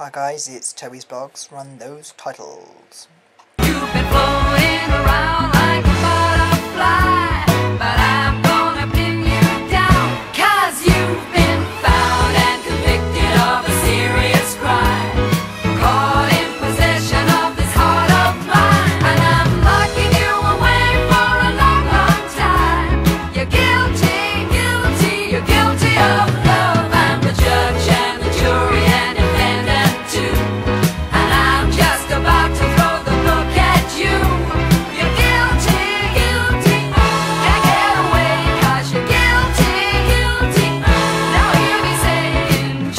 Hi guys, it's Tobysblogs. Run those titles. You've been floating around like a butterfly, but I'm gonna pin you down, 'cause you've been found and convicted of a serious crime. Caught in possession of this heart of mine, and I'm locking you away for a long, long time. You're guilty, guilty, you're guilty of love. I'm the judge and the jury and defendant too, and I'm just about to throw the book at you. You're guilty, guilty, can't get away 'cause you're guilty, guilty. Now hear me saying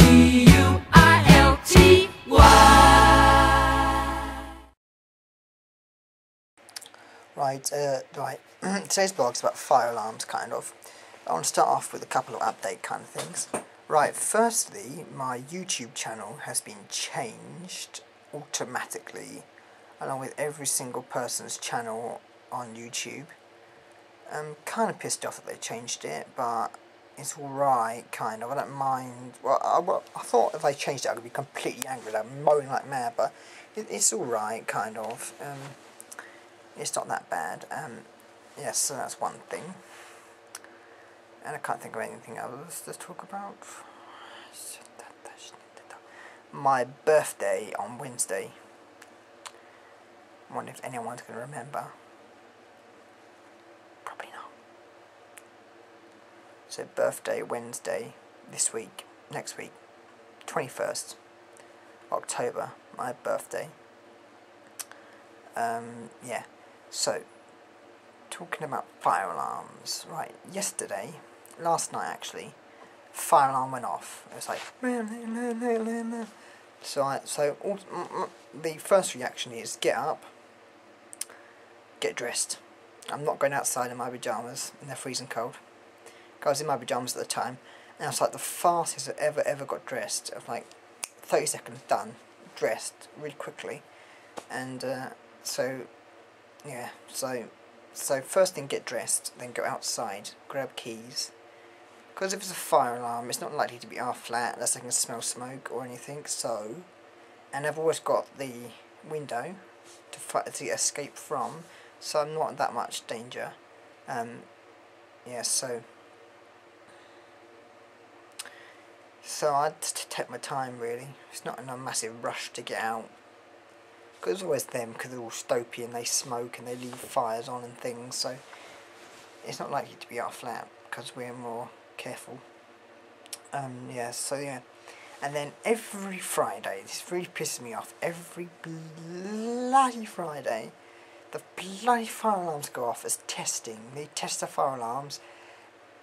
Guilty. Right. Today's blog's about fire alarms, kind of. I want to start off with a couple of update kind of things. Right, firstly, my YouTube channel has been changed automatically, along with every single person's channel on YouTube. I'm kind of pissed off that they changed it, but it's alright, kind of. I don't mind. Well, I thought if they changed it, I could be completely angry, like moaning like mad, but it's alright, kind of. It's not that bad. Yes, so that's one thing. And I can't think of anything else to talk about. My birthday on Wednesday. I wonder if anyone's going to remember. Probably not. So birthday Wednesday this week, next week, 21st October, my birthday. Yeah, so talking about fire alarms, right, last night actually, fire alarm went off. It was like, the first reaction is get up, get dressed. I'm not going outside in my pyjamas, and they're freezing cold. I was in my pyjamas at the time, and I was like the fastest I've ever got dressed. Of like 30 seconds done, dressed really quickly, and so first thing, get dressed, then go outside, grab keys, because if it's a fire alarm, it's not likely to be our flat unless I can smell smoke or anything. So, and I've always got the window to escape from, so I'm not in that much danger. Yeah, so I just take my time, really. It's not in a massive rush to get out, because it's always them, because they're all stopey and they smoke and they leave fires on and things, so it's not likely to be our flat because we're more careful. Yeah. And then every Friday, this really pisses me off, every bloody Friday, the bloody fire alarms go off as testing. They test the fire alarms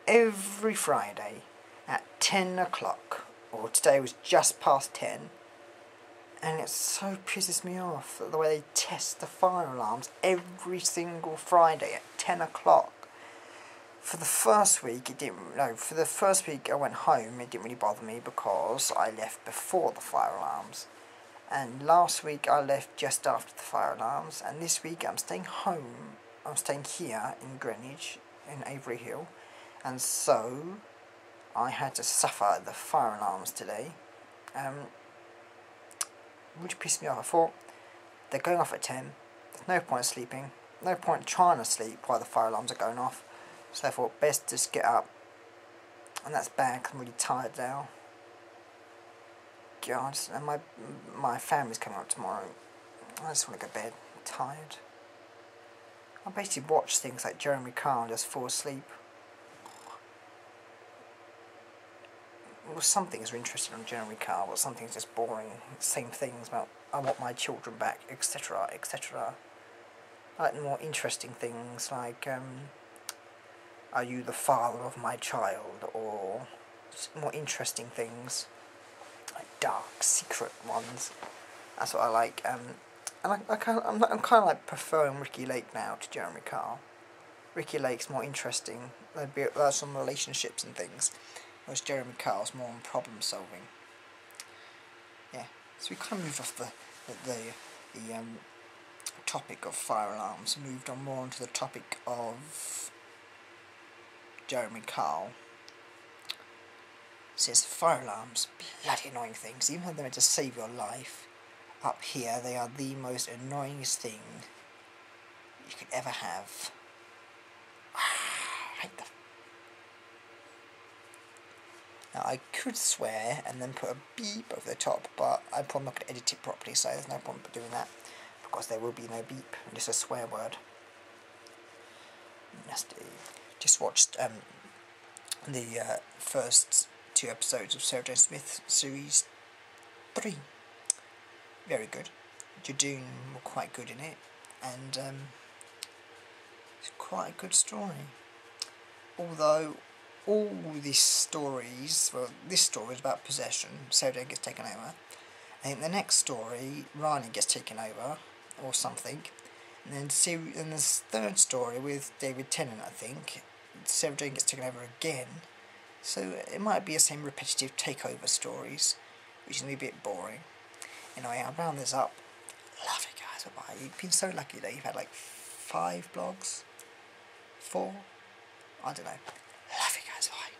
every Friday at 10 o'clock, or today was just past 10. And it so pisses me off the way they test the fire alarms every single Friday at 10 o'clock. For the first week I went home, it didn't really bother me because I left before the fire alarms. And last week I left just after the fire alarms, and this week I'm staying home. I'm staying here in Greenwich, in Avery Hill, and so I had to suffer the fire alarms today. Which pissed me off. I thought, they're going off at 10, there's no point sleeping, no point trying to sleep while the fire alarms are going off, so I thought best just get up, and that's bad because I'm really tired now. God, and my family's coming up tomorrow. I just want to go to bed, I'm tired. I basically watch things like Jeremy Carl and just fall asleep. Well, some things are interesting on Jeremy Carl, but some things are just boring. Same things about I want my children back, etc., etc. I like the more interesting things like are you the father of my child, or more interesting things like dark, secret ones. That's what I like. And I'm kind of like preferring Ricky Lake now to Jeremy Carl. Ricky Lake's more interesting. There's some relationships and things. Whereas Jeremy Carl's more on problem solving. Yeah, so we kind of moved off the topic of fire alarms, moved on more onto the topic of Jeremy Carl. Says fire alarms, bloody annoying things. Even though they're meant to save your life, up here they are the most annoyingest thing you could ever have. I hate them. Now I could swear and then put a beep over the top, but I'm probably not going to edit it properly, so there's no point doing that, because there will be no beep, just a swear word. Just watched the first 2 episodes of Sarah Jane Smith series 3. Very good. Jadoon were quite good in it, and it's quite a good story. Although all these stories, well, this story is about possession. Sarah Jane gets taken over. I think the next story, Rani gets taken over, or something. And then this 3rd story with David Tennant, I think, Sarah Jane gets taken over again. So it might be the same repetitive takeover stories, which is going to be a bit boring. Anyway, I'll round this up. Love you guys, bye-bye. You've been so lucky that you've had like 5 blogs? 4? I don't know. Love you guys, bye.